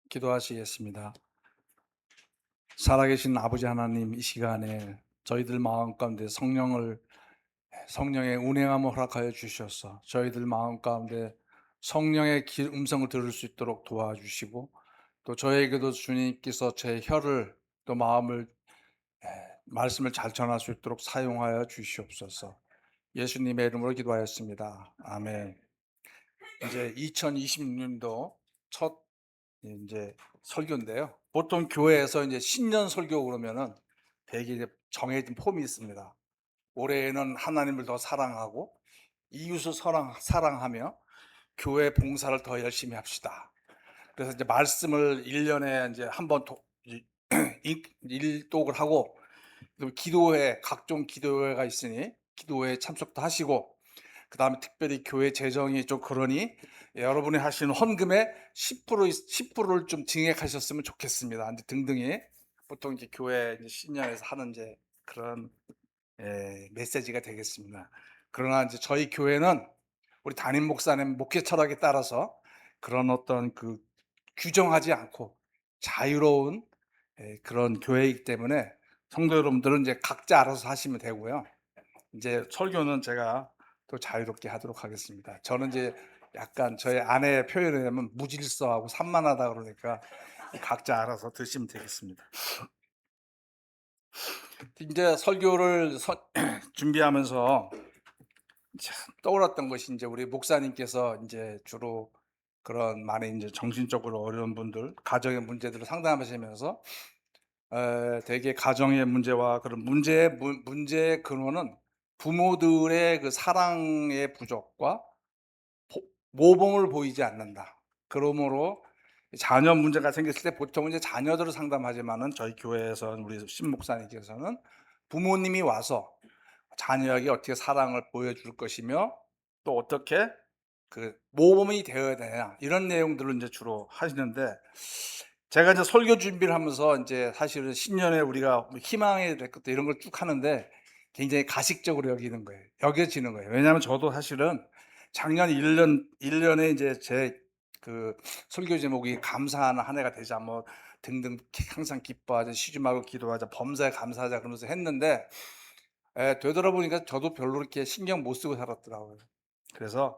기도하시겠습니다. 살아계신 아버지 하나님, 이 시간에 저희들 마음 가운데 성령의 운행함을 허락하여 주셔서 저희들 마음 가운데 성령의 음성을 들을 수 있도록 도와주시고, 또 저에게도 주님께서 제 혀를, 또 마음을, 말씀을 잘 전할 수 있도록 사용하여 주시옵소서. 예수님의 이름으로 기도하였습니다. 아멘. 이제 2026년도 첫 이제 설교인데요. 보통 교회에서 이제 신년 설교 그러면은 되게 이제 정해진 폼이 있습니다. 올해에는 하나님을 더 사랑하고 이웃을 사랑하며 교회 봉사를 더 열심히 합시다. 그래서 이제 말씀을 1년에 이제 한번 일독을 하고, 그리고 기도회, 각종 기도회가 있으니 기도회에 참석도 하시고, 그 다음에 특별히 교회 재정이 좀 그러니 여러분이 하시는 헌금의 10%를 좀 증액하셨으면 좋겠습니다. 이제 등등이 보통 이제 교회 이제 신년에서 하는 이제 그런 메시지가 되겠습니다. 그러나 이제 저희 교회는 우리 담임 목사님 목회 철학에 따라서 그런 어떤 그 규정하지 않고 자유로운 그런 교회이기 때문에 성도 여러분들은 이제 각자 알아서 하시면 되고요. 이제 설교는 제가 또 자유롭게 하도록 하겠습니다. 저는 이제 약간 저의 아내의 표현에 의하면 무질서하고 산만하다 그러니까 각자 알아서 드시면 되겠습니다. 이제 설교를 준비하면서 참 떠올랐던 것이, 이제 우리 목사님께서 이제 주로 그런 많이 이제 정신적으로 어려운 분들, 가정의 문제들을 상담하시면서 대개 가정의 문제와 그런 문제의 근원은 부모들의 그 사랑의 부족과 모범을 보이지 않는다. 그러므로 자녀 문제가 생겼을 때 보통 이제 자녀들을 상담하지만은 저희 교회에서는, 우리 신 목사님께서는 부모님이 와서 자녀에게 어떻게 사랑을 보여줄 것이며 또 어떻게 그 모범이 되어야 되냐, 이런 내용들을 이제 주로 하시는데, 제가 이제 설교 준비를 하면서 이제 사실은 신년에 우리가 희망의 것도 이런 걸 쭉 하는데 굉장히 가식적으로 여겨지는 거예요. 왜냐하면 저도 사실은 작년 1년에 이제 제 그 설교 제목이 감사하는 한 해가 되자 뭐 등등 항상 기뻐하자, 쉬지 말고 기도하자, 범사에 감사하자 그러면서 했는데, 되돌아보니까 저도 별로 이렇게 신경 못 쓰고 살았더라고요. 그래서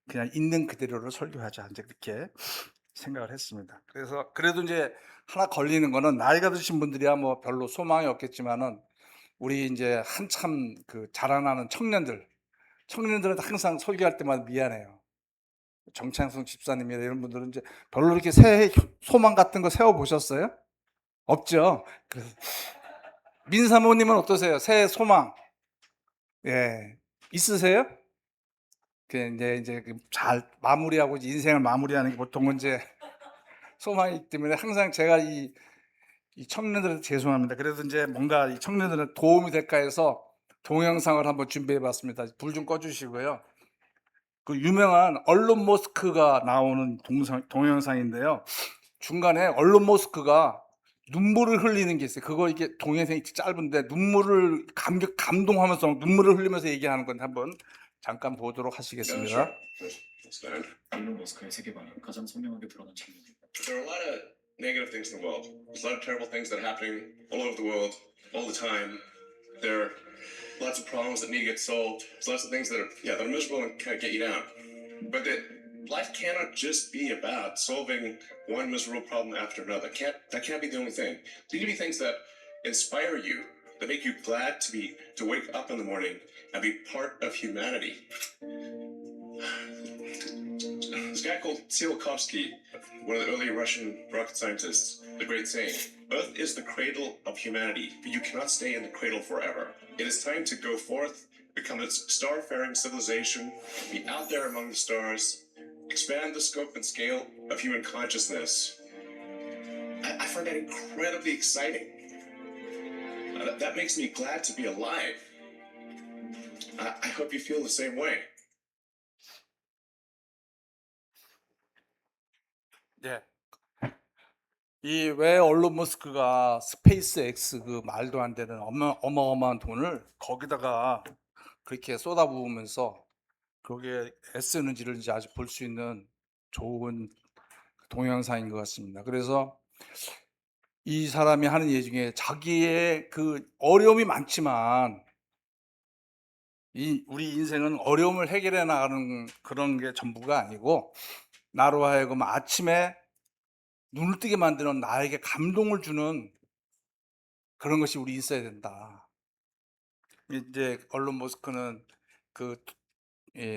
그냥 있는 그대로를 설교하자, 이제 그렇게 생각을 했습니다. 그래서 그래도 이제 하나 걸리는 거는, 나이가 드신 분들이야 뭐 별로 소망이 없겠지만은 우리 이제 한참 그 자라나는 청년들은 항상 설교할 때마다 미안해요. 정창성 집사님이나 이런 분들은 이제 별로 이렇게 새해 소망 같은 거 세워 보셨어요? 없죠. 그래서 민사모님은 어떠세요? 새해 소망 예 있으세요? 그 이제 잘 마무리하고 인생을 마무리하는 게 보통은 이제 소망이 있기 때문에 항상 제가 이 청년들한테 죄송합니다. 그래서 이제 뭔가 이 청년들한테 도움이 될까 해서 동영상을 한번 준비해 봤습니다. 불 좀 꺼 주시고요. 그 유명한 언론 머스크가 나오는 동영상인데요. 중간에 언론 머스크가 눈물을 흘리는 게 있어요. 그거 이게 동영상이 짧은데 눈물을 감동하면서 눈물을 흘리면서 얘기하는 건데 한번 잠깐 보도록 하시겠습니다. 일론 머스크의 세계관이 가장 선명하게 드러난 장면입니다. There are a lot of negative things in the world. There's a lot of terrible things that are happening all over the world, all the time. There are lots of problems that need to get solved. There's lots of things that are miserable and kind of get you down. But life cannot just be about solving one miserable problem after another. That can't be the only thing. There need to be things that inspire you, that make you glad to wake up in the morning and be part of humanity. This guy called Tsiolkovsky, one of the early Russian rocket scientists, the great saying, Earth is the cradle of humanity, but you cannot stay in the cradle forever. It is time to go forth, become a star-faring civilization, be out there among the stars, expand the scope and scale of human consciousness. I find that incredibly exciting. That makes me glad to be alive. I hope you feel the same way. 네. 이 왜 언론 머스크가 스페이스 X 그 말도 안 되는 어마어마한 돈을 거기다가 그렇게 쏟아부으면서 거기에 애쓰는지를 이제 아직 볼 수 있는 좋은 동영상인 것 같습니다. 그래서 이 사람이 하는 얘기 중에 자기의 그 어려움이 많지만 우리 인생은 어려움을 해결해 나가는 그런 게 전부가 아니고 나로 하여금 아침에 눈을 뜨게 만드는 나에게 감동을 주는 그런 것이 우리 있어야 된다. 이제 얼론 머스크는 그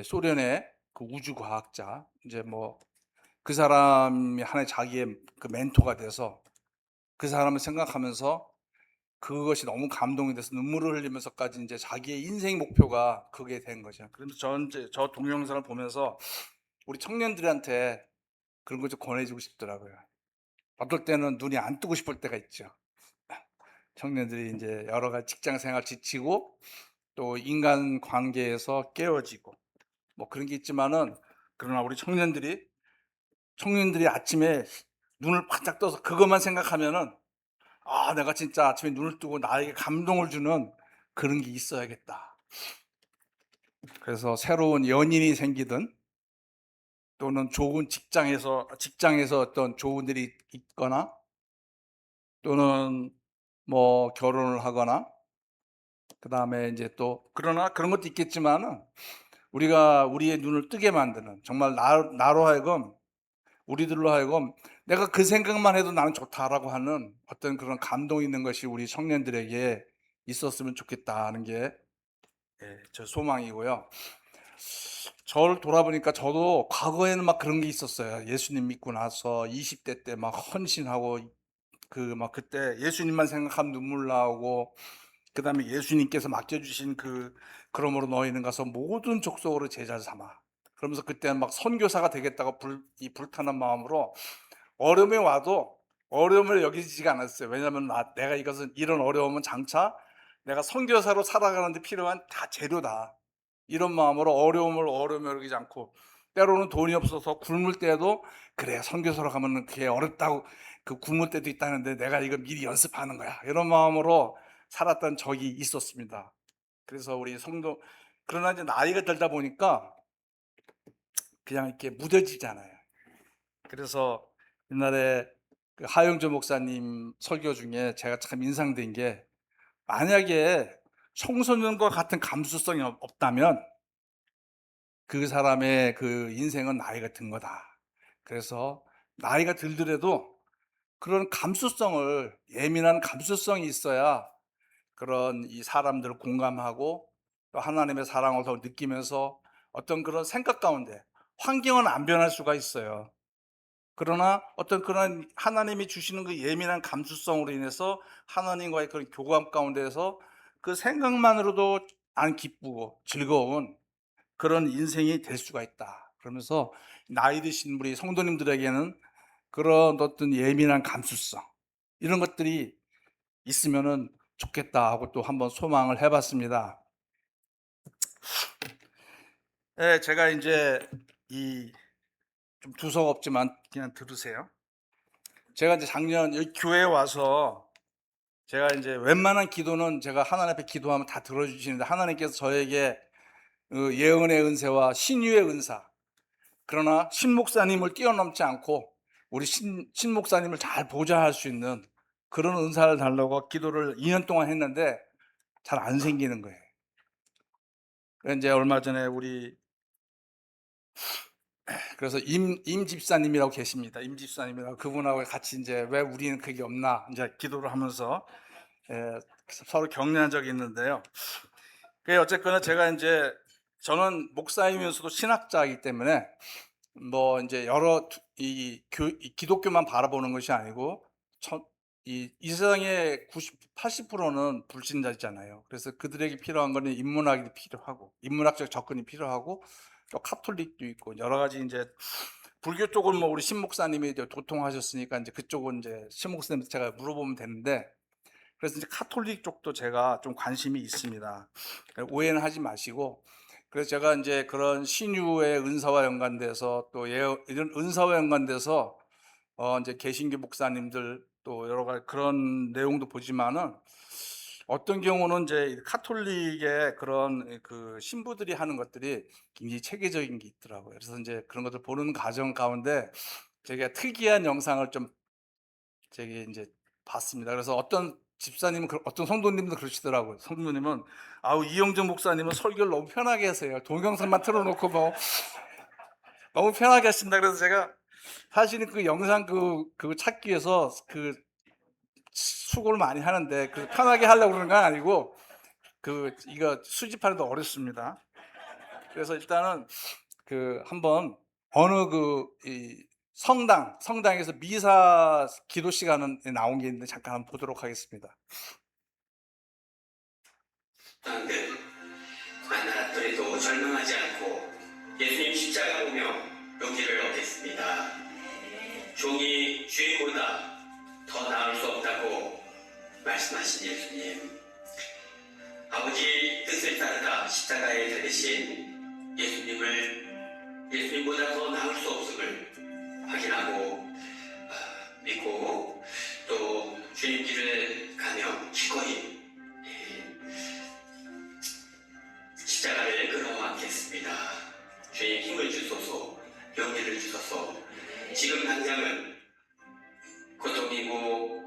소련의 그 우주 과학자 이제 뭐 그 사람이 하나의 자기의 그 멘토가 돼서 그 사람을 생각하면서 그것이 너무 감동이 돼서 눈물을 흘리면서까지 이제 자기의 인생 목표가 그게 된 거죠. 그래서 전 이제 저 동영상을 보면서 우리 청년들한테 그런 걸 좀 권해주고 싶더라고요. 어떨 때는 눈이 안 뜨고 싶을 때가 있죠. 청년들이 이제 여러 가지 직장 생활 지치고 또 인간 관계에서 깨어지고 뭐 그런 게 있지만은 그러나 우리 청년들이 아침에 눈을 바짝 떠서 그것만 생각하면은 아, 내가 진짜 아침에 눈을 뜨고 나에게 감동을 주는 그런 게 있어야겠다. 그래서 새로운 연인이 생기든 또는 좋은 직장에서 어떤 좋은 일이 있거나 또는 뭐 결혼을 하거나 그다음에 이제 또 그러나 그런 것도 있겠지만은 우리가 우리의 눈을 뜨게 만드는 정말 나로 하여금 우리들로 하여금 내가 그 생각만 해도 나는 좋다라고 하는 어떤 그런 감동 있는 것이 우리 청년들에게 있었으면 좋겠다는 게 제 소망이고요. 저를 돌아보니까 저도 과거에는 막 그런 게 있었어요. 예수님 믿고 나서 20대 때 막 헌신하고 막 그때 예수님만 생각하면 눈물 나오고 그다음에 예수님께서 맡겨주신 그러므로 너희는 가서 모든 족속으로 제자 삼아. 그러면서 그때는 막 선교사가 되겠다고 이 불타는 마음으로 어려움이 와도 어려움을 여기지가 않았어요. 왜냐하면 내가 이런 어려움은 장차 내가 선교사로 살아가는 데 필요한 다 재료다. 이런 마음으로 어려움을 여기지 않고 때로는 돈이 없어서 굶을 때도 그래 선교사로 가면 그게 어렵다고 그 굶을 때도 있다는데 내가 이거 미리 연습하는 거야. 이런 마음으로 살았던 적이 있었습니다. 그래서 우리 성도 그러나 이제 나이가 들다 보니까 그냥 이렇게 무뎌지잖아요. 그래서 옛날에 그 하영조 목사님 설교 중에 제가 참 인상된 게 만약에 청소년과 같은 감수성이 없다면 그 사람의 그 인생은 나이가 든 거다. 그래서 나이가 들더라도 그런 감수성을 예민한 감수성이 있어야 그런 이 사람들을 공감하고 또 하나님의 사랑을 더 느끼면서 어떤 그런 생각 가운데 환경은 안 변할 수가 있어요. 그러나 어떤 그런 하나님이 주시는 그 예민한 감수성으로 인해서 하나님과의 그런 교감 가운데서 그 생각만으로도 안 기쁘고 즐거운 그런 인생이 될 수가 있다. 그러면서 나이 드신 우리 성도님들에게는 그런 어떤 예민한 감수성 이런 것들이 있으면은 좋겠다 하고 또 한번 소망을 해봤습니다. 네, 제가 이제 좀 두서없지만 그냥 들으세요. 제가 이제 작년 여기 교회에 와서 제가 이제 웬만한 기도는 제가 하나님 앞에 기도하면 다 들어주시는데 하나님께서 저에게 예언의 은사와 신유의 은사 그러나 신 목사님을 뛰어넘지 않고 우리 신 목사님을 잘 보좌할 수 있는 그런 은사를 달라고 기도를 2년 동안 했는데 잘 안 생기는 거예요. 그래서 이제 얼마 전에 그래서 임 집사님이라고 계십니다. 임 집사님이라고 그분하고 같이 이제 왜 우리는 그게 없나 이제 기도를 하면서 서로 격려한 적이 있는데요. 어쨌거나 제가 이제 저는 목사이면서도 신학자이기 때문에 뭐 이제 여러 이 기독교만 바라보는 것이 아니고 이 세상의 80%는 불신자잖아요. 그래서 그들에게 필요한 거는 인문학이 필요하고 인문학적 접근이 필요하고 또 카톨릭도 있고 여러 가지 이제 불교 쪽은 뭐 우리 신 목사님이 이제 도통하셨으니까 이제 그쪽은 이제 신 목사님한테 제가 물어보면 되는데 그래서 이제 카톨릭 쪽도 제가 좀 관심이 있습니다. 오해는 하지 마시고 그래서 제가 이제 그런 신유의 은사와 연관돼서 또 이런 은사와 연관돼서 이제 개신교 목사님들 또 여러 가지 그런 내용도 보지만은 어떤 경우는 이제 카톨릭의 그런 그 신부들이 하는 것들이 굉장히 체계적인 게 있더라고요. 그래서 이제 그런 것들 보는 과정 가운데 제가 특이한 영상을 좀 저기 이제 봤습니다. 그래서 어떤 집사님은 어떤 성도님도 그러시더라고요. 성도님은 아우 이영정 목사님은 설교를 너무 편하게 하세요. 동영상만 틀어놓고 뭐 너무 편하게 하신다. 그래서 제가 사실은 그 영상 그거 찾기 위해서 그 수고를 많이 하는데 그 편하게 하려고 그러는 건 아니고 이거 수집하는 데 어렵습니다. 그래서 일단은 한번 어느 이 성당에서 미사 기도 시간에 나온 게 있는데 잠깐 한번 보도록 하겠습니다. 만나더라도 절망하지 않고 예수님 십자가 보며 용기를 얻겠습니다. 종이 주인보다 더 나을 수 없다고 말씀하신 예수님, 아버지 뜻을 따르다 십자가에 달리신 예수님보다 더 나을 수 없음을 확인하고 믿고 또 주님 길을 가며 기꺼이 십자가를 끌어안겠습니다. 주님 힘을 주소서, 용기를 주소서. 지금 당장은 고통이고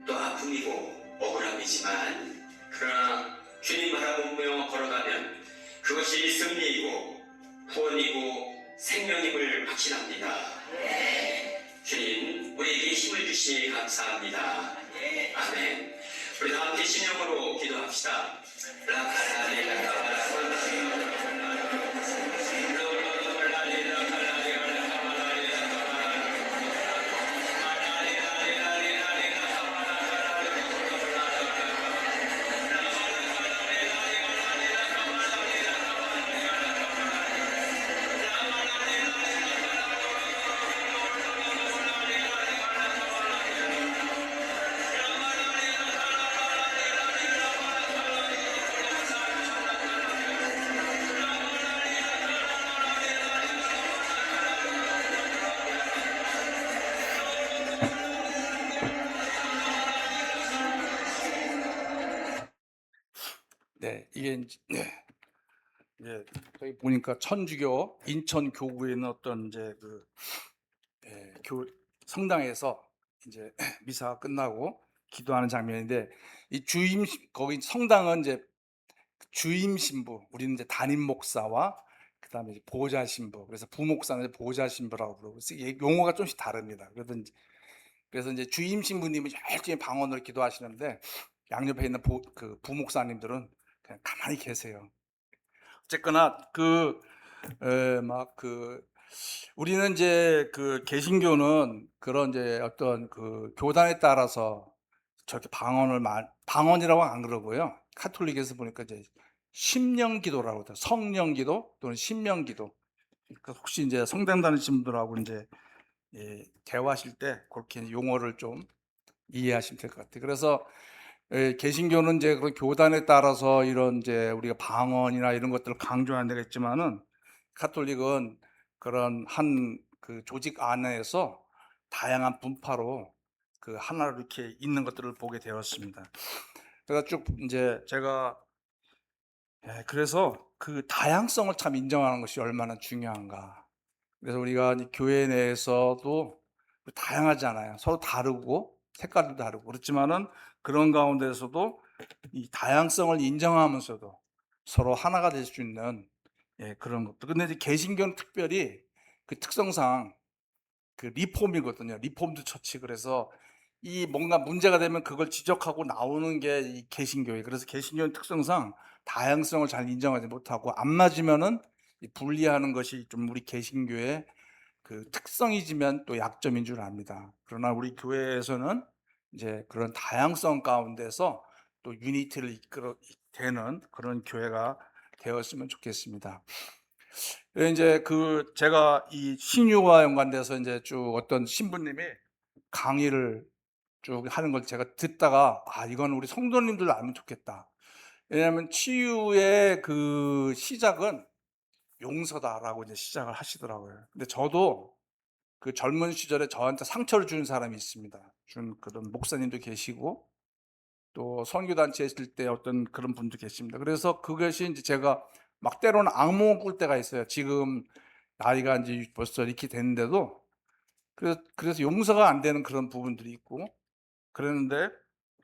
또 아픔이고 억울함이지만 그러나 주님 바라보며 걸어가면 그것이 승리이고 구원이고 생명임을 확신합니다. 주님 우리에게 힘을 주시니 감사합니다. 아멘. 우리 다 함께 신령으로 기도합시다. 네, 이게 이제 여기 보니까 천주교 인천 교구에 있는 어떤 이제 성당에서 이제 미사가 끝나고 기도하는 장면인데 이 거기 성당은 이제 주임 신부, 우리는 이제 담임 목사와 그다음에 이제 보좌 신부, 그래서 부목사는 이제 보좌 신부라고 그러고 용어가 좀씩 다릅니다. 그래서 이제 주임 신부님은 열심히 방언으로 기도하시는데 양옆에 있는 부목사님들은 그냥 가만히 계세요. 어쨌거나 우리는 이제 개신교는 그런 이제 어떤 교단에 따라서 저렇게 방언이라고 안 그러고요. 카톨릭에서 보니까 이제 심령기도라고 해요. 성령기도 또는 심령기도. 그러니까 혹시 이제 성당 다니시는 분들하고 이제 대화하실 때 그렇게 용어를 좀 이해하시면 될 것 같아요. 그래서 개신교는 이제 그 교단에 따라서 이런 이제 우리가 방언이나 이런 것들을 강조하는 데가 있지만은 카톨릭은 그런 조직 안에서 다양한 분파로 하나로 이렇게 있는 것들을 보게 되었습니다. 그래서 쭉 이제 제가 그래서 그 다양성을 참 인정하는 것이 얼마나 중요한가. 그래서 우리가 교회 내에서도 다양하잖아요. 서로 다르고 색깔도 다르고 그렇지만은 그런 가운데서도 이 다양성을 인정하면서도 서로 하나가 될 수 있는 그런 것도. 근데 이제 개신교는 특별히 그 특성상 리폼이거든요. 리폼드 처치. 그래서 이 뭔가 문제가 되면 그걸 지적하고 나오는 게 이 개신교예요. 그래서 개신교는 특성상 다양성을 잘 인정하지 못하고 안 맞으면은 분리하는 것이 좀 우리 개신교의 특성이지만 또 약점인 줄 압니다. 그러나 우리 교회에서는 이제 그런 다양성 가운데서 또 유니티를 되는 그런 교회가 되었으면 좋겠습니다. 이제 제가 이 신유와 연관돼서 이제 쭉 어떤 신부님이 강의를 쭉 하는 걸 제가 듣다가 이건 우리 성도님들도 알면 좋겠다. 왜냐하면 치유의 시작은 용서다라고 이제 시작을 하시더라고요. 근데 저도 그 젊은 시절에 저한테 상처를 준 사람이 있습니다. 준 그런 목사님도 계시고 또 선교단체에 있을 때 어떤 그런 분도 계십니다. 그래서 그것이 이제 제가 막 때로는 악몽을 꿀 때가 있어요. 지금 나이가 이제 벌써 이렇게 됐는데도 그래서 용서가 안 되는 그런 부분들이 있고 그러는데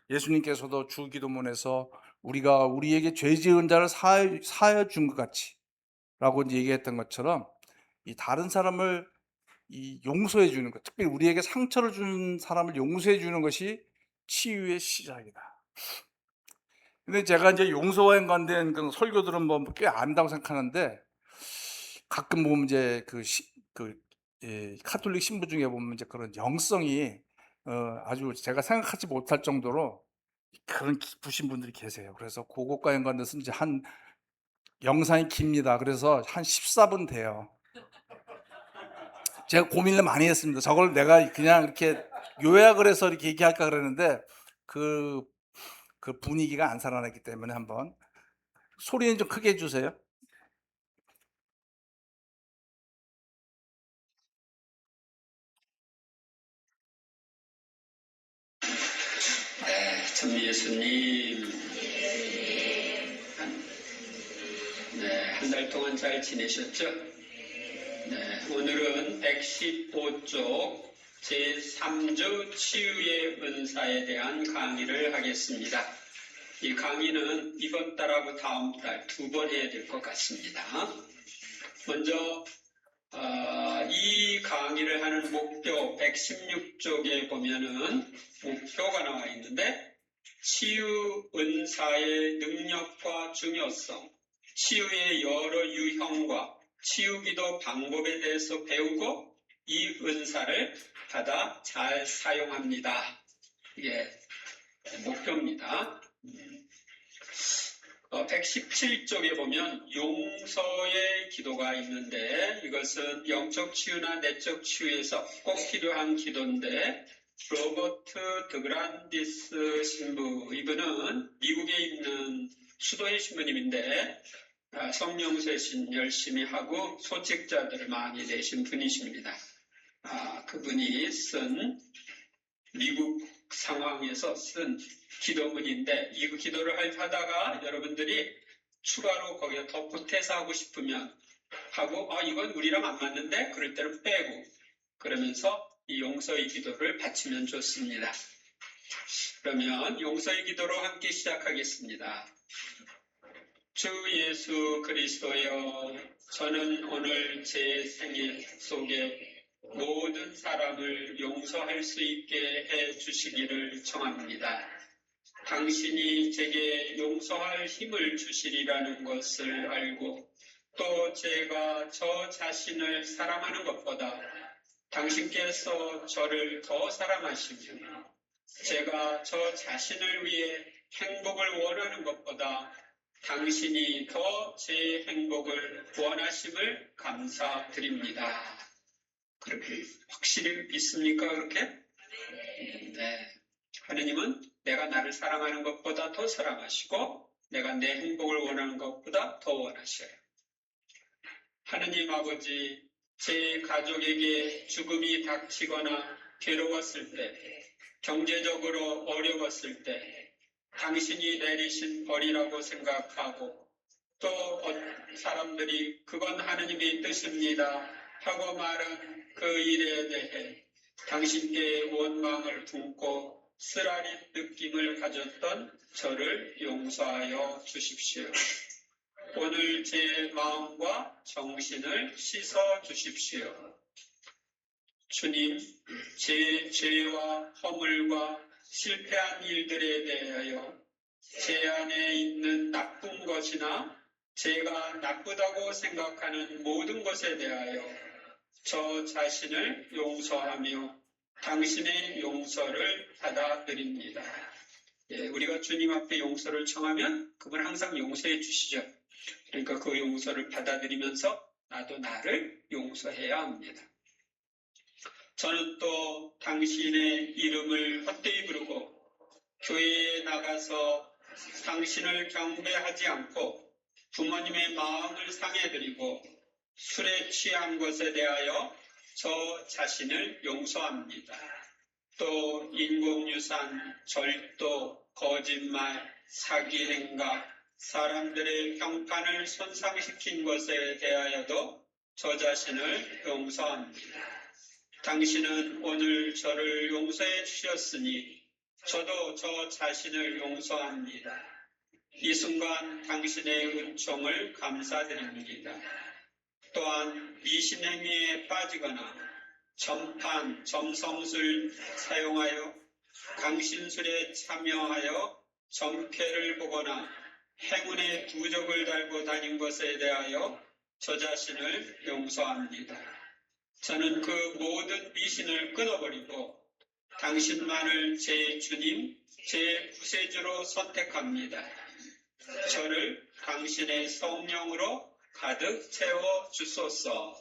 예수님께서도 주기도문에서 우리가 우리에게 죄 지은 자를 사하여 준 것 같이 라고 이제 얘기했던 것처럼 이 다른 사람을 이 용서해 주는 것, 특별히 우리에게 상처를 준 사람을 용서해 주는 것이 치유의 시작이다. 근데 제가 이제 용서와 연관된 그런 설교들은 뭐 꽤 안다고 생각하는데 가끔 보면 이제 카톨릭 신부 중에 보면 이제 그런 영성이 아주 제가 생각하지 못할 정도로 그런 깊으신 분들이 계세요. 그래서 그것과 연관돼서 이제 한 영상이 깁니다. 그래서 한 14분 돼요. 제가 고민을 많이 했습니다. 저걸 내가 그냥 이렇게 요약을 해서 이렇게 얘기할까 그랬는데 그 분위기가 안 살아났기 때문에 한번 소리는 좀 크게 해주세요. 네, 참 예수님, 한 달 동안 잘 지내셨죠? 네, 오늘은 115쪽 제3주 치유의 은사에 대한 강의를 하겠습니다. 이 강의는 이번 달하고 다음 달 2번 해야 될 것 같습니다. 먼저 이 강의를 하는 목표 116쪽에 보면은 목표가 나와 있는데 치유 은사의 능력과 중요성, 치유의 여러 유형과 치유기도 방법에 대해서 배우고 이 은사를 받아 잘 사용합니다. 이게 목표입니다. 117쪽에 보면 용서의 기도가 있는데 이것은 영적 치유나 내적 치유에서 꼭 필요한 기도인데 로버트 드그란디스 신부, 이분은 미국에 있는 수도의 신부님인데 성령세 신 열심히 하고 소책자들을 많이 내신 분이십니다. 그분이 쓴 미국 상황에서 쓴 기도문인데 이 기도를 하다가 여러분들이 추가로 거기에 더 보태서 하고 싶으면 하고 이건 우리랑 안 맞는데 그럴 때는 빼고 그러면서 이 용서의 기도를 바치면 좋습니다. 그러면 용서의 기도로 함께 시작하겠습니다. 주 예수 그리스도여, 저는 오늘 제 생애 속에 모든 사람을 용서할 수 있게 해 주시기를 청합니다. 당신이 제게 용서할 힘을 주시리라는 것을 알고 또 제가 저 자신을 사랑하는 것보다 당신께서 저를 더 사랑하시며 제가 저 자신을 위해 행복을 원하는 것보다 당신이 더 제 행복을 원하심을 감사드립니다. 그렇게 확실히 믿습니까? 그렇게? 네. 하느님은 내가 나를 사랑하는 것보다 더 사랑하시고 내가 내 행복을 원하는 것보다 더 원하셔요. 하느님 아버지, 제 가족에게 죽음이 닥치거나 괴로웠을 때, 경제적으로 어려웠을 때 당신이 내리신 벌이라고 생각하고 또 사람들이 그건 하느님의 뜻입니다 하고 말한 그 일에 대해 당신께 원망을 품고 쓰라린 느낌을 가졌던 저를 용서하여 주십시오. 오늘 제 마음과 정신을 씻어 주십시오. 주님, 제 죄와 허물과 실패한 일들에 대하여 제 안에 있는 나쁜 것이나 제가 나쁘다고 생각하는 모든 것에 대하여 저 자신을 용서하며 당신의 용서를 받아들입니다. 우리가 주님 앞에 용서를 청하면 그분 항상 용서해 주시죠. 그러니까 그 용서를 받아들이면서 나도 나를 용서해야 합니다. 저는 또 당신의 이름을 헛되이 부르고 교회에 나가서 당신을 경배하지 않고 부모님의 마음을 상해드리고 술에 취한 것에 대하여 저 자신을 용서합니다. 또 인공유산, 절도, 거짓말, 사기 행각, 사람들의 평판을 손상시킨 것에 대하여도 저 자신을 용서합니다. 당신은 오늘 저를 용서해 주셨으니 저도 저 자신을 용서합니다. 이 순간 당신의 은총을 감사드립니다. 또한 미신행위에 빠지거나 점판, 점성술 사용하여 강신술에 참여하여 점괘를 보거나 행운의 부적을 달고 다닌 것에 대하여 저 자신을 용서합니다. 저는 그 모든 미신을 끊어버리고 당신만을 제 주님, 제 구세주로 선택합니다. 저를 당신의 성령으로 가득 채워 주소서.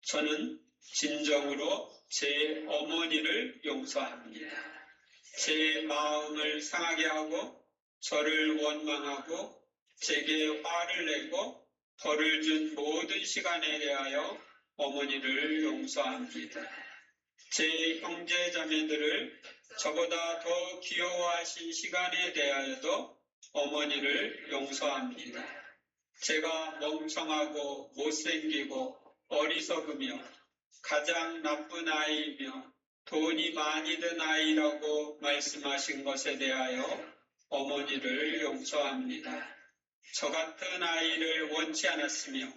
저는 진정으로 제 어머니를 용서합니다. 제 마음을 상하게 하고 저를 원망하고 제게 화를 내고 벌을 준 모든 시간에 대하여 어머니를 용서합니다. 제 형제 자매들을 저보다 더 귀여워하신 시간에 대하여도 어머니를 용서합니다. 제가 멍청하고 못생기고 어리석으며 가장 나쁜 아이이며 돈이 많이 든 아이라고 말씀하신 것에 대하여 어머니를 용서합니다. 저 같은 아이를 원치 않았으며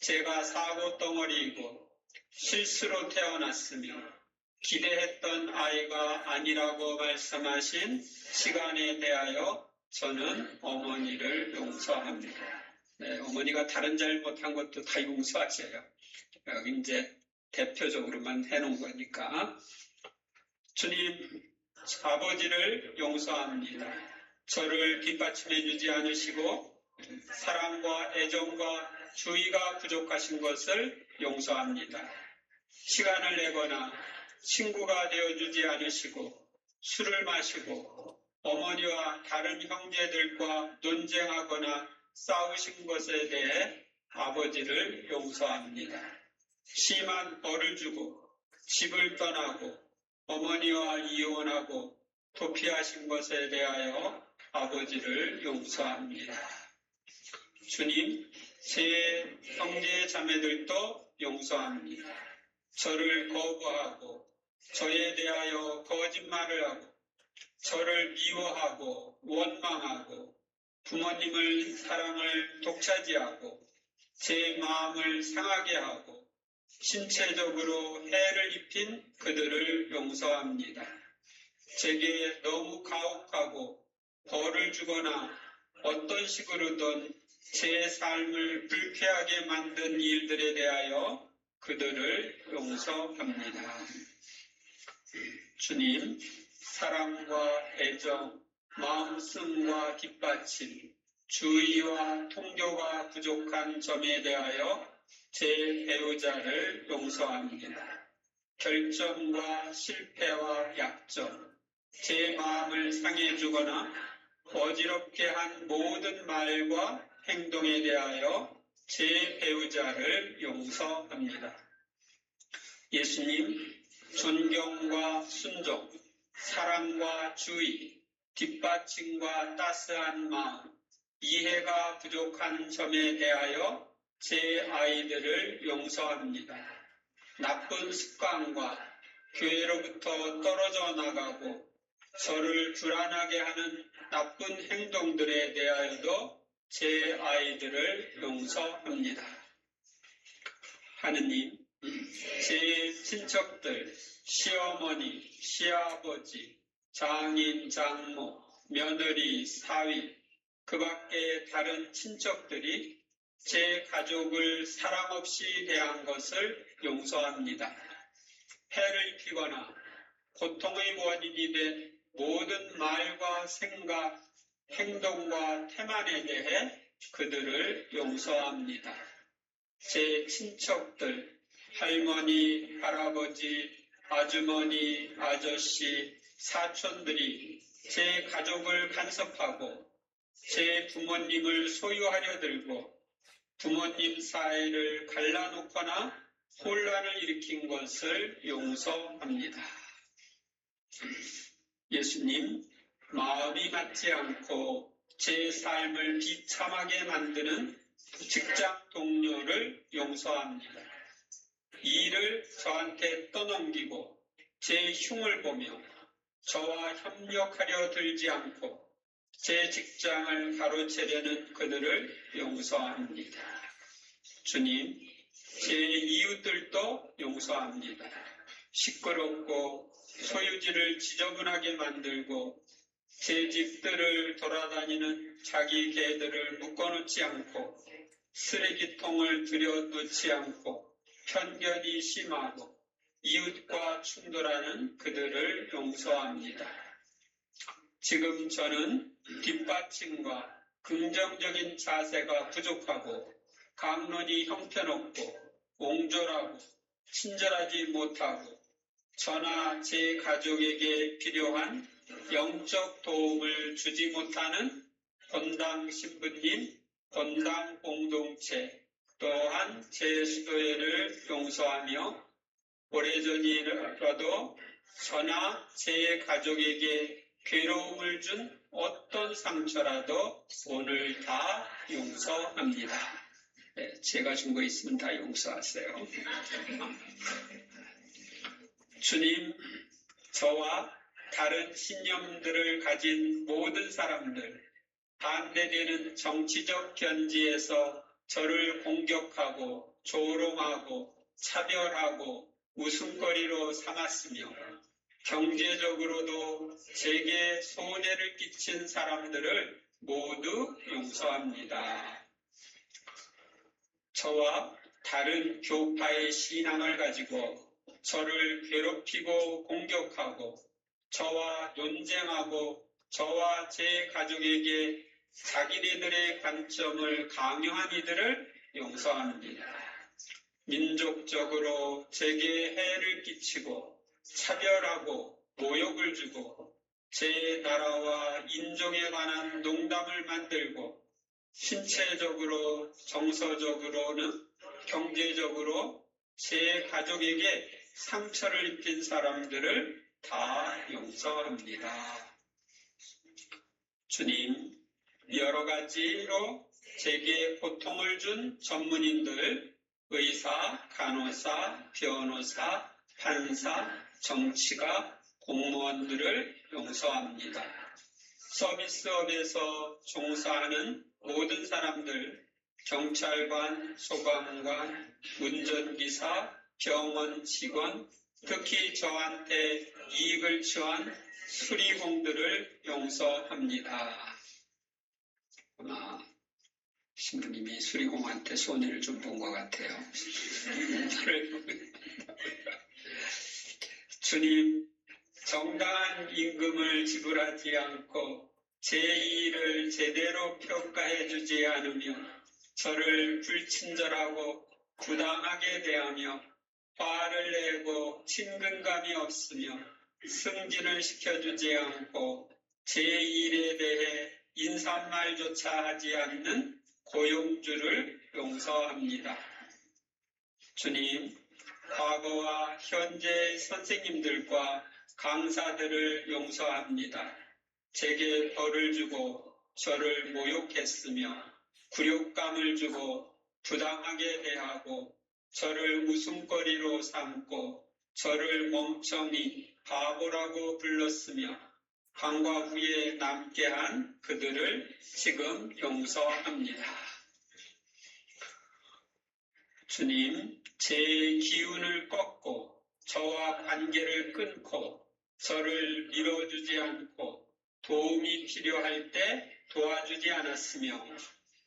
제가 사고덩어리이고 실수로 태어났으며 기대했던 아이가 아니라고 말씀하신 시간에 대하여 저는 어머니를 용서합니다. 네, 어머니가 다른 잘못한 것도 다 용서하셔요. 여기 이제 대표적으로만 해놓은 거니까. 주님, 아버지를 용서합니다. 저를 뒷받침해 주지 않으시고 사랑과 애정과 주의가 부족하신 것을 용서합니다. 시간을 내거나 친구가 되어주지 않으시고 술을 마시고 어머니와 다른 형제들과 논쟁하거나 싸우신 것에 대해 아버지를 용서합니다. 심한 벌을 주고 집을 떠나고 어머니와 이혼하고 도피하신 것에 대하여 아버지를 용서합니다. 주님, 제 형제 자매들도 용서합니다. 저를 거부하고 저에 대하여 거짓말을 하고 저를 미워하고 원망하고 부모님을 사랑을 독차지하고 제 마음을 상하게 하고 신체적으로 해를 입힌 그들을 용서합니다. 제게 너무 가혹하고 벌을 주거나 어떤 식으로든 제 삶을 불쾌하게 만든 일들에 대하여 그들을 용서합니다. 주님, 사랑과 애정, 마음씀과 뒷받침, 주의와 통교가 부족한 점에 대하여 제 배우자를 용서합니다. 결점과 실패와 약점, 제 마음을 상해주거나 어지럽게 한 모든 말과 행동에 대하여 제 배우자를 용서합니다. 예수님, 존경과 순종, 사랑과 주의, 뒷받침과 따스한 마음, 이해가 부족한 점에 대하여 제 아이들을 용서합니다. 나쁜 습관과 교회로부터 떨어져 나가고 저를 불안하게 하는 나쁜 행동들에 대하여도 제 아이들을 용서합니다. 하느님, 제 친척들, 시어머니, 시아버지, 장인, 장모, 며느리, 사위, 그 밖에 다른 친척들이 제 가족을 사랑 없이 대한 것을 용서합니다. 해를 입히거나 고통의 원인이 된 모든 말과 생각, 행동과 태만에 대해 그들을 용서합니다. 제 친척들, 할머니, 할아버지, 아주머니, 아저씨, 사촌들이 제 가족을 간섭하고 제 부모님을 소유하려 들고 부모님 사이를 갈라놓거나 혼란을 일으킨 것을 용서합니다. 예수님, 마음이 맞지 않고 제 삶을 비참하게 만드는 직장 동료를 용서합니다. 일을 저한테 떠넘기고 제 흉을 보며 저와 협력하려 들지 않고 제 직장을 가로채려는 그들을 용서합니다. 주님, 제 이웃들도 용서합니다. 시끄럽고 소유지를 지저분하게 만들고 제 집들을 돌아다니는 자기 개들을 묶어놓지 않고 쓰레기통을 들여놓지 않고 편견이 심하고 이웃과 충돌하는 그들을 용서합니다. 지금 저는 뒷받침과 긍정적인 자세가 부족하고 강론이 형편없고 옹졸하고 친절하지 못하고 저나 제 가족에게 필요한 영적 도움을 주지 못하는 본당 신부님, 본당 공동체, 또한 제 수도회를 용서하며 오래전이라도 저나 제 가족에게 괴로움을 준 어떤 상처라도 오늘 다 용서합니다. 네, 제가 준 거 있으면 다 용서하세요. 주님, 저와 다른 신념들을 가진 모든 사람들, 반대되는 정치적 견지에서 저를 공격하고 조롱하고 차별하고 웃음거리로 삼았으며 경제적으로도 제게 손해를 끼친 사람들을 모두 용서합니다. 저와 다른 교파의 신앙을 가지고 저를 괴롭히고 공격하고 저와 논쟁하고 저와 제 가족에게 자기네들의 관점을 강요한 이들을 용서합니다. 민족적으로 제게 해를 끼치고 차별하고 모욕을 주고 제 나라와 인종에 관한 농담을 만들고 신체적으로 정서적으로는 경제적으로 제 가족에게 상처를 입힌 사람들을 다 용서합니다. 주님, 여러 가지로 제게 고통을 준 전문인들, 의사, 간호사, 변호사, 판사, 정치가, 공무원들을 용서합니다. 서비스업에서 종사하는 모든 사람들, 경찰관, 소방관, 운전기사, 병원 직원, 특히 저한테 이익을 취한 수리공들을 용서합니다. 아마 신부님이 수리공한테 손해를 좀 본 것 같아요. 주님, 정당한 임금을 지불하지 않고 제 일을 제대로 평가해 주지 않으며 저를 불친절하고 부당하게 대하며 화를 내고 친근감이 없으며 승진을 시켜주지 않고 제 일에 대해 인사말조차 하지 않는 고용주를 용서합니다. 주님, 과거와 현재 선생님들과 강사들을 용서합니다. 제게 벌을 주고 저를 모욕했으며 굴욕감을 주고 부당하게 대하고 저를 웃음거리로 삼고 저를 멍청이 바보라고 불렀으며 방과 후에 남게 한 그들을 지금 용서합니다. 주님, 제 기운을 꺾고 저와 관계를 끊고 저를 밀어주지 않고 도움이 필요할 때 도와주지 않았으며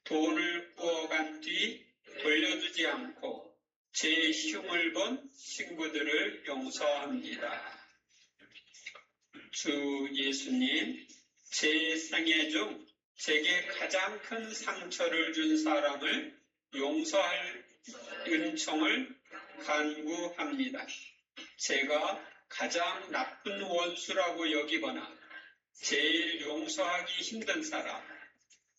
돈을 구워간 뒤 돌려주지 않고 제 흉을 본 친구들을 용서합니다. 주 예수님, 제 생애 중 제게 가장 큰 상처를 준 사람을 용서할 은총을 간구합니다. 제가 가장 나쁜 원수라고 여기거나 제일 용서하기 힘든 사람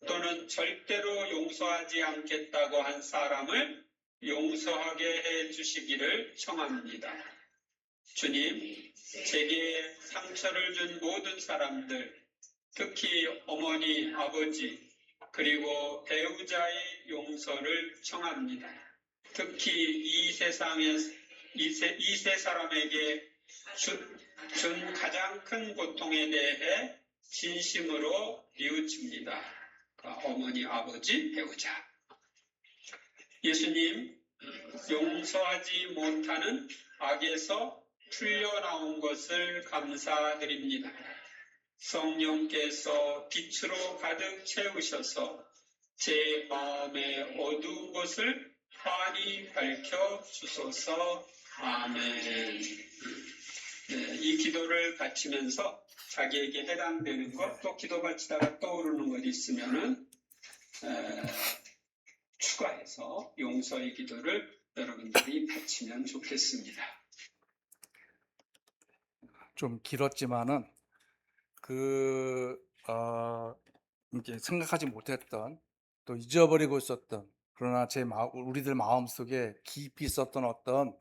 또는 절대로 용서하지 않겠다고 한 사람을 용서하게 해 주시기를 청합니다. 주님, 제게 상처를 준 모든 사람들, 특히 어머니, 아버지, 그리고 배우자의 용서를 청합니다. 특히 이 세상에 이세 사람에게 준 가장 큰 고통에 대해 진심으로 뉘우칩니다. 어머니, 아버지, 배우자. 예수님, 용서하지 못하는 악에서 풀려나온 것을 감사드립니다. 성령께서 빛으로 가득 채우셔서 제 마음의 어두운 곳을 환히 밝혀 주소서. 아멘. 네, 이 기도를 바치면서 자기에게 해당되는 것, 또 기도 바치다가 떠오르는 것 있으면은 추가해서 용서의 기도를 여러분들이 바치면 좋겠습니다. 좀 길었지만은 이제 생각하지 못했던, 또 잊어버리고 있었던, 그러나 우리들 마음 속에 깊이 있었던 어떤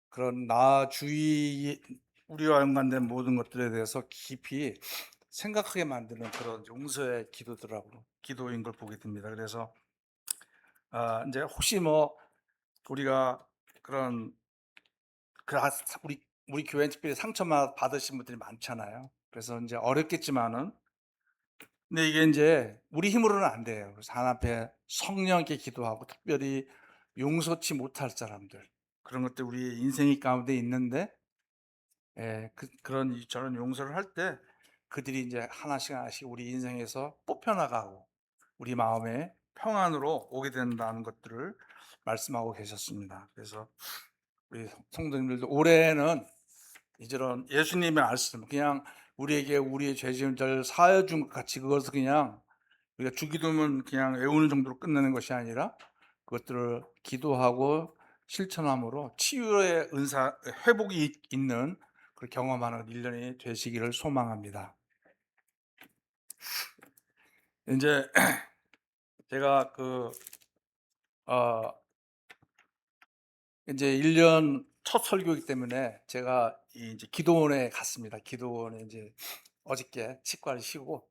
그런 나 주위, 우리와 연관된 모든 것들에 대해서 깊이 생각하게 만드는 그런 용서의 기도인 걸 보게 됩니다. 그래서 이제 혹시 우리가 우리 교회 특별히 상처만 받으신 분들이 많잖아요. 그래서 이제 어렵겠지만은, 근데 이게 이제 우리 힘으로는 안 돼요. 그래서 하나님 앞에 성령께 기도하고, 특별히 용서치 못할 사람들, 그런 것들 우리 인생이 가운데 있는데, 저런 용서를 할 때 그들이 이제 하나씩 우리 인생에서 뽑혀나가고 우리 마음에 평안으로 오게 된다는 것들을 말씀하고 계셨습니다. 그래서 우리 성도님들도 올해는 이런 예수님의 말씀, 그냥 우리에게 우리의 죄 지은 자를 사하여 준 것 같이 그것을 그냥 우리가 주기도면 그냥 외우는 정도로 끝내는 것이 아니라 그것들을 기도하고 실천함으로 치유의 회복이 있는 그 경험하는 1년이 되시기를 소망합니다. 이제 제가 이제 1년 첫 설교이기 때문에 제가 이제 기도원에 갔습니다. 기도원에 이제 어저께 치과를 쉬고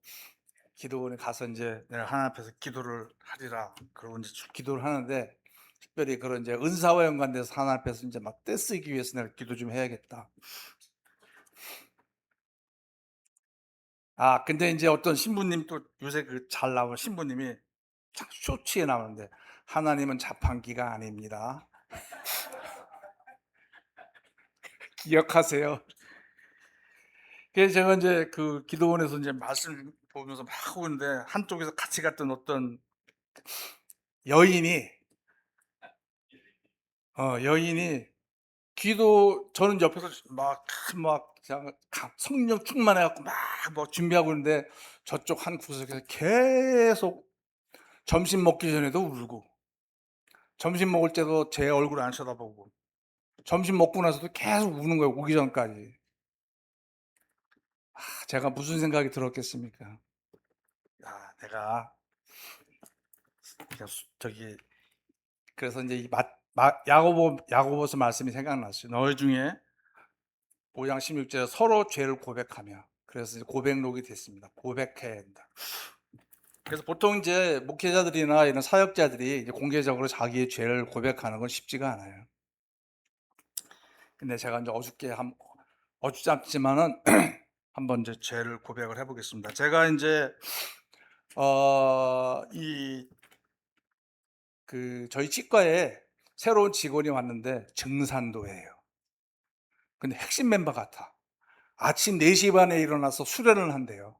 기도원에 가서 이제 내가 하나님 앞에서 기도를 하리라, 그러고 이제 기도를 하는데, 특별히 그런 이제 은사와 연관돼서 하나님 앞에서 이제 막 떼쓰기 위해서 내가 기도 좀 해야겠다. 근데 이제 어떤 신부님, 또 요새 잘 나오는 신부님이 참 쇼츠에 나오는데, 하나님은 자판기가 아닙니다. 기억하세요. 그래서 제가 이제 그 기도원에서 이제 말씀 보면서 막 하고 있는데, 한쪽에서 같이 갔던 어떤 여인이 저는 옆에서 막 그냥 성령 충만해갖고 막 준비하고 있는데, 저쪽 한 구석에서 계속 점심 먹기 전에도 울고, 점심 먹을 때도 제 얼굴 안 쳐다보고, 점심 먹고 나서도 계속 우는 거예요. 오기 전까지. 제가 무슨 생각이 들었겠습니까? 내가 그래서 이제 이 야고보서 말씀이 생각났어요. 너희 중에 5장 16절에 서로 죄를 고백하며, 그래서 이제 고백록이 됐습니다. 고백해야 한다. 그래서 보통 이제 목회자들이나 이런 사역자들이 이제 공개적으로 자기의 죄를 고백하는 건 쉽지가 않아요. 근데 제가 이제 어줍잖지만은 한번 이제 죄를 고백을 해보겠습니다. 제가 이제 저희 치과에 새로운 직원이 왔는데 증산도예요. 근데 핵심 멤버 같아. 아침 4시 반에 일어나서 수련을 한대요.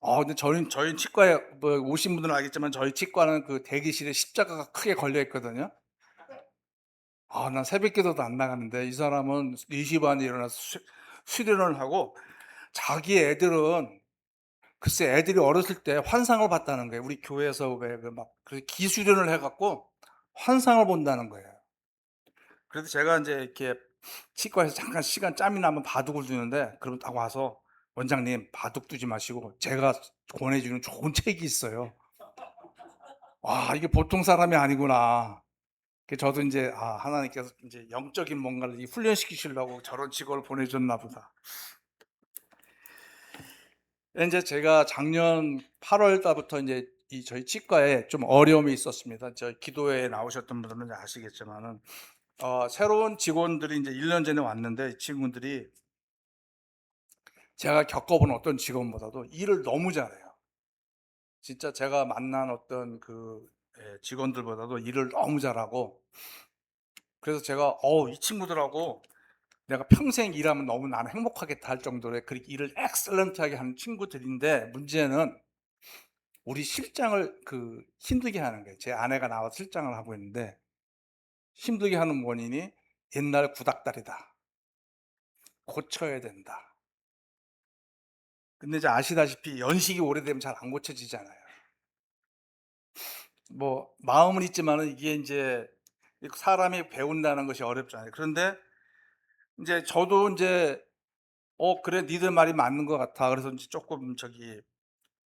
근데 저희 치과에 오신 분들은 알겠지만, 저희 치과는 그 대기실에 십자가가 크게 걸려 있거든요. 난 새벽 기도도 안 나가는데, 이 사람은 4시 반에 일어나서 수련을 하고, 자기 애들은 글쎄 애들이 어렸을 때 환상을 봤다는 거예요. 우리 교회에서 기수련을 해갖고 환상을 본다는 거예요. 그래서 제가 이제 이렇게 치과에서 잠깐 시간 짬이 나면 바둑을 두는데, 그럼 딱 와서 원장님 바둑 두지 마시고 제가 권해주는 좋은 책이 있어요. 이게 보통 사람이 아니구나. 저도 이제 하나님께서 이제 영적인 뭔가를 훈련시키시려고 저런 직업을 보내줬나 보다. 이제 제가 작년 8월 달부터 이제 저희 치과에 좀 어려움이 있었습니다. 저희 기도회에 나오셨던 분들은 아시겠지만은, 새로운 직원들이 이제 1년 전에 왔는데 이 친구들이 제가 겪어본 어떤 직원보다도 일을 너무 잘해요. 진짜 제가 만난 어떤 직원들보다도 일을 너무 잘하고, 그래서 제가 이 친구들하고 내가 평생 일하면 너무 나는 행복하겠다 할 정도로 그렇게 일을 엑셀런트하게 하는 친구들인데, 문제는 우리 실장을 힘들게 하는 거예요. 제 아내가 나와서 실장을 하고 있는데 힘들게 하는 원인이 옛날 구닥다리다, 고쳐야 된다. 근데 이제 아시다시피 연식이 오래되면 잘 안 고쳐지잖아요. 뭐 마음은 있지만은 이게 이제 사람이 배운다는 것이 어렵잖아요. 그런데 이제 저도 이제 그래 니들 말이 맞는 것 같아. 그래서 이제 조금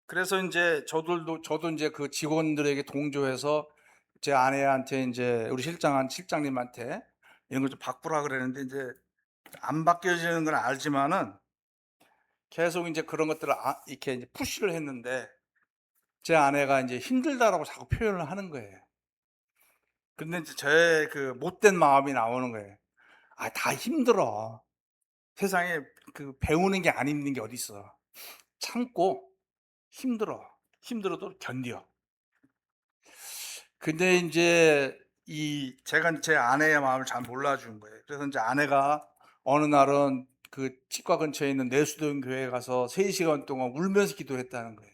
그래서 이제 저도 이제 그 직원들에게 동조해서 제 아내한테 이제 우리 실장님한테 이런 걸 좀 바꾸라 그랬는데, 이제 안 바뀌어지는 건 알지만은 계속 이제 그런 것들을 이렇게 이제 푸시를 했는데, 제 아내가 이제 힘들다라고 자꾸 표현을 하는 거예요. 근데 이제 제 못된 마음이 나오는 거예요. 다 힘들어. 세상에 배우는 게 안 힘든 게 어딨어. 참고 힘들어도 견뎌. 근데 이제 제가 제 아내의 마음을 잘 몰라준 거예요. 그래서 이제 아내가 어느 날은 그 치과 근처에 있는 내수동 교회에 가서 3시간 동안 울면서 기도했다는 거예요.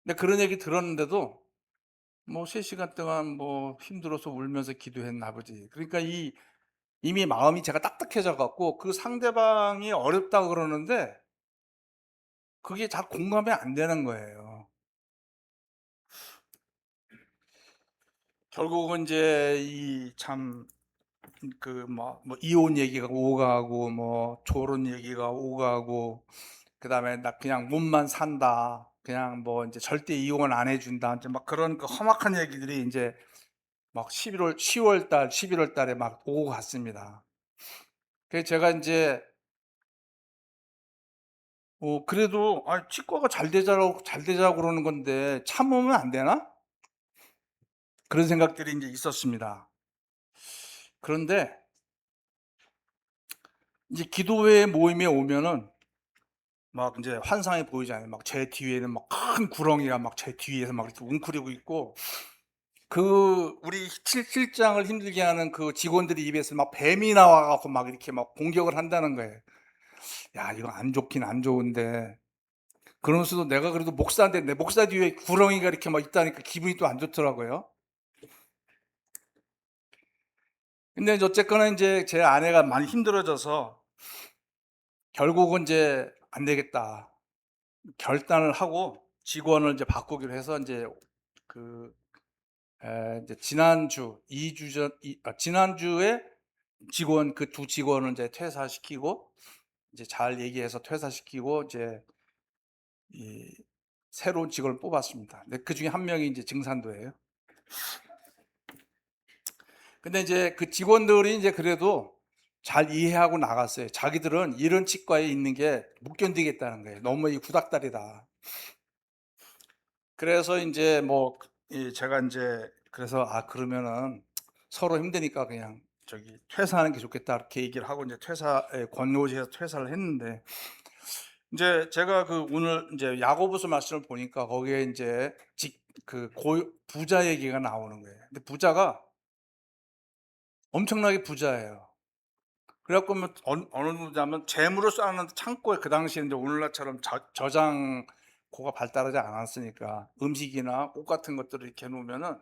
근데 그런 얘기 들었는데도 뭐 3시간 동안 뭐 힘들어서 울면서 기도했나 보지. 그러니까 이미 마음이 제가 딱딱해져 갖고 그 상대방이 어렵다고 그러는데 그게 잘 공감이 안 되는 거예요. 결국은 이제 뭐 이혼 얘기가 오가고, 뭐 졸혼 얘기가 오가고, 그다음에 나 그냥 몸만 산다, 그냥 뭐 이제 절대 이혼 안 해준다, 이제 막 그런 험악한 얘기들이 이제 막 10월 달, 11월 달에 막 오고 갔습니다. 그래서 제가 이제 그래도 치과가 잘 되자고 그러는 건데 참으면 안 되나? 그런 생각들이 이제 있었습니다. 그런데 이제 기도회 모임에 오면은 막 이제 환상이 보이잖아요. 막 제 뒤에는 막 큰 구렁이가 막 제 뒤에서 막 이렇게 웅크리고 있고, 우리 실장을 힘들게 하는 그 직원들이 입에서 막 뱀이 나와 갖고 막 이렇게 막 공격을 한다는 거예요. 야, 이거 안 좋긴 안 좋은데, 그러면서도 내가 그래도 목사인데 내 목사 뒤에 구렁이가 이렇게 막 있다니까 기분이 또 안 좋더라고요. 근데 이제 어쨌거나 이제 제 아내가 많이 힘들어져서 결국은 이제 안 되겠다 결단을 하고 직원을 이제 바꾸기로 해서 이제 이제 지난주에 두 직원을 이제 퇴사시키고, 이제 잘 얘기해서 퇴사시키고 이제 이 새로운 직원을 뽑았습니다. 근데 그 중에 한 명이 이제 증산도예요. 근데 이제 그 직원들이 이제 그래도 잘 이해하고 나갔어요. 자기들은 이런 치과에 있는 게 못 견디겠다는 거예요. 너무 이 구닥다리다. 그래서 이제 제가 이제 그래서 그러면은 서로 힘드니까 그냥 퇴사하는 게 좋겠다 이렇게 얘기를 하고 이제 권고지에서 퇴사를 했는데, 이제 제가 오늘 이제 야고보서 말씀을 보니까 거기에 이제 부자 얘기가 나오는 거예요. 근데 부자가 엄청나게 부자예요. 그래갖고 어느 부자면 재물을 쌓는 창고에, 그 당시에 이제 오늘날처럼 저장고가 발달하지 않았으니까 음식이나 옷 같은 것들을 이렇게 해놓으면은,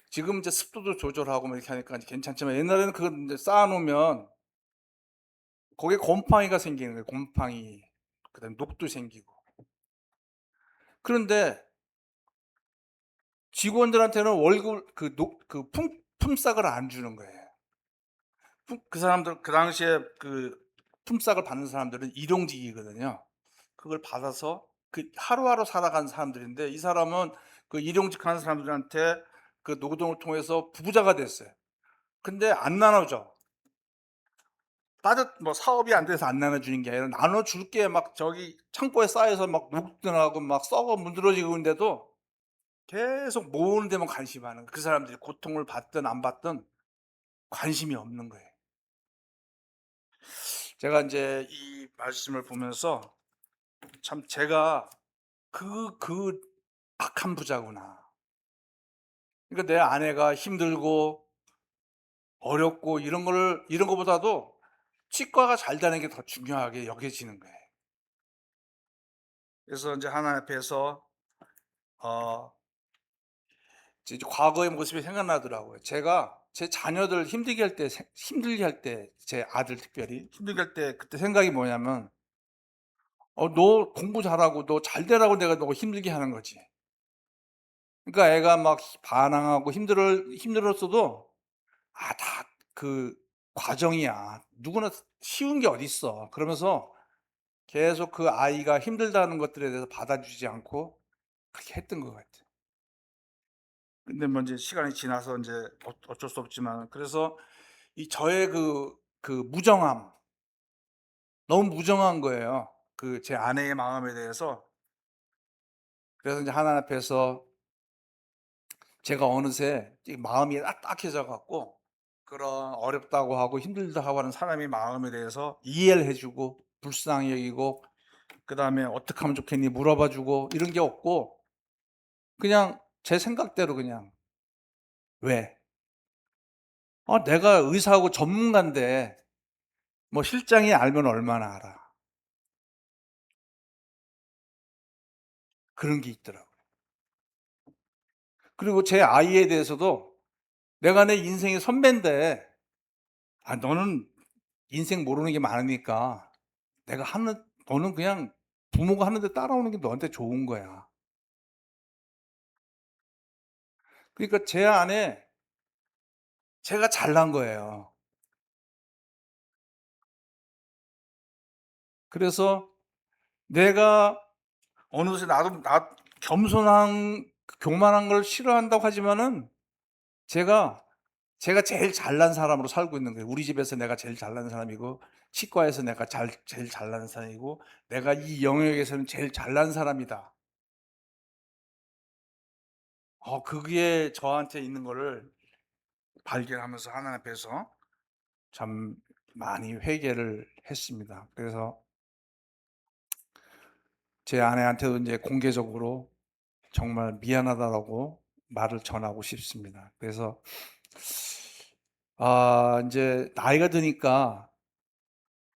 지금 이제 습도도 조절하고 뭐 이렇게 하니까 괜찮지만 옛날에는 그걸 이제 쌓아놓으면 거기에 곰팡이가 생기는 거예요. 곰팡이, 그다음에 녹도 생기고. 그런데 직원들한테는 월급 품삯을 안 주는 거예요. 그 사람들, 그 당시에 품삯을 받는 사람들은 일용직이거든요. 그걸 받아서 하루하루 살아가는 사람들인데, 이 사람은 일용직 하는 사람들한테 그 노동을 통해서 부자가 됐어요. 근데 안 나눠줘. 사업이 안 돼서 안 나눠주는 게 아니라 나눠줄게 막 창고에 쌓여서 막 녹든하고 막 썩어 문드러지고 있는데도 계속 모으는 데만 관심이 많은 거예요. 그 사람들이 고통을 받든 안 받든 관심이 없는 거예요. 제가 이제 이 말씀을 보면서 참 제가 그 악한 부자구나. 그러니까 내 아내가 힘들고 어렵고 이런 거보다도 치과가 잘 되는 게 더 중요하게 여겨지는 거예요. 그래서 이제 하나님 앞에서 어 이제 과거의 모습이 생각나더라고요. 제가 제 자녀들 힘들게 할 때 제 아들 특별히 힘들게 할 때 그때 생각이 뭐냐면 너 공부 잘하고 너 잘 되라고 내가 너 힘들게 하는 거지. 그러니까 애가 막 반항하고 힘들었어도 다 그 과정이야. 누구나 쉬운 게 어딨어. 그러면서 계속 그 아이가 힘들다는 것들에 대해서 받아주지 않고 그렇게 했던 것 같아요. 근데 뭐 이제 시간이 지나서 이제 어쩔 수 없지만 그래서 이 저의 그 무정함, 너무 무정한 거예요. 그 제 아내의 마음에 대해서. 그래서 이제 하나님 앞에서 제가 어느새 이 마음이 딱딱해져 갖고 그런 어렵다고 하고 힘들다고 하는 사람의 마음에 대해서 이해를 해 주고 불쌍히 여기고 그다음에 "어떻게 하면 좋겠니?" 물어봐 주고 이런 게 없고 그냥 제 생각대로 그냥 왜? 내가 의사하고 전문가인데 뭐 실장이 알면 얼마나 알아. 그런 게 있더라고요. 그리고 제 아이에 대해서도 내가 내 인생의 선배인데 너는 인생 모르는 게 많으니까 내가 하는 너는 그냥 부모가 하는 데 따라오는 게 너한테 좋은 거야. 그러니까 제 안에 제가 잘난 거예요. 그래서 내가 어느새 나도 겸손한 교만한 걸 싫어한다고 하지만은 제가 제일 잘난 사람으로 살고 있는 거예요. 우리 집에서 내가 제일 잘난 사람이고 치과에서 내가 제일 잘난 사람이고 내가 이 영역에서는 제일 잘난 사람이다. 그게 저한테 있는 거를 발견하면서 하나님 앞에서 참 많이 회개를 했습니다. 그래서 제 아내한테도 이제 공개적으로 정말 미안하다라고 말을 전하고 싶습니다. 그래서 인제 나이가 드니까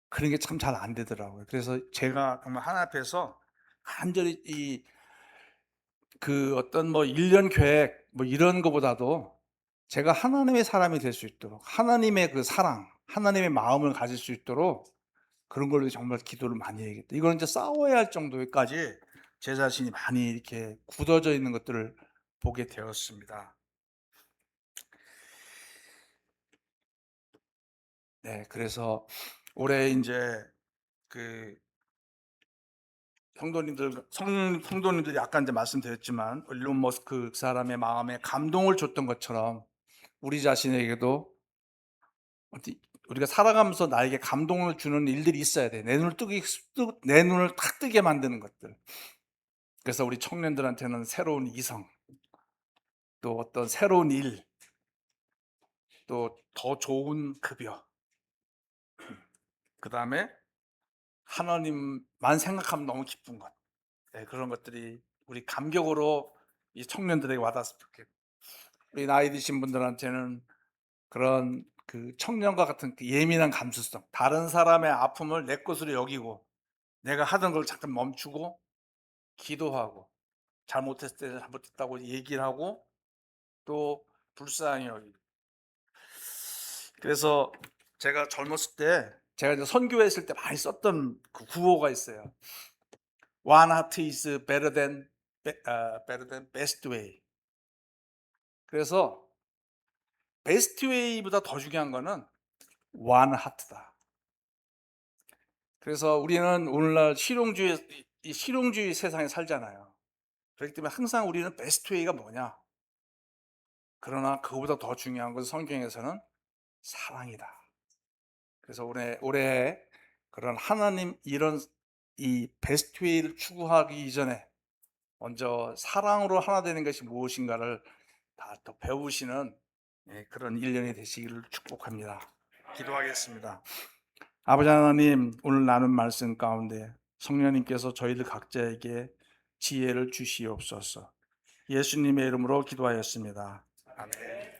그런 게 참 잘 안 되더라고요. 그래서 제가 정말 하나님 앞에서 간절히 그 어떤 뭐 1년 계획 뭐 이런 거보다도 제가 하나님의 사람이 될 수 있도록 하나님의 그 사랑, 하나님의 마음을 가질 수 있도록 그런 걸로 정말 기도를 많이 해야겠다. 이거는 이제 싸워야 할 정도까지 제 자신이 많이 이렇게 굳어져 있는 것들을 보게 되었습니다. 네, 그래서 올해 인제 그 성도님들이 아까 이제 말씀드렸지만 일론 머스크 그 사람의 마음에 감동을 줬던 것처럼 우리 자신에게도 어디 우리가 살아가면서 나에게 감동을 주는 일들이 있어야 돼. 내 눈을 탁 뜨게 만드는 것들. 그래서 우리 청년들한테는 새로운 이성, 또 어떤 새로운 일, 또 더 좋은 급여, 그다음에 하나님만 생각하면 너무 기쁜 것. 네, 그런 것들이 우리 감격으로 이 청년들에게 와닿았으면 좋겠고 우리 나이 드신 분들한테는 그런 그 청년과 같은 그 예민한 감수성, 다른 사람의 아픔을 내 것으로 여기고 내가 하던 걸 잠깐 멈추고 기도하고 잘못했을 때 잘못했다고 얘기를 하고 또 불쌍히 여기고. 그래서 제가 젊었을 때 제가 이제 선교했을 때 많이 썼던 그 구호가 있어요. One heart is better than best way. 그래서 베스트 웨이보다 더 중요한 거는 one heart다. 그래서 우리는 오늘날 실용주의 세상에 살잖아요. 그렇기 때문에 항상 우리는 베스트 웨이가 뭐냐? 그러나 그거보다 더 중요한 것은 성경에서는 사랑이다. 그래서 올해 그런 하나님 이런 이 베스트 웨이를 추구하기 이전에 먼저 사랑으로 하나 되는 것이 무엇인가를 다 또 배우시는 그런 1년이 되시기를 축복합니다. 기도하겠습니다. 아버지 하나님, 오늘 나눈 말씀 가운데 성령님께서 저희들 각자에게 지혜를 주시옵소서. 예수님의 이름으로 기도하였습니다. 아멘.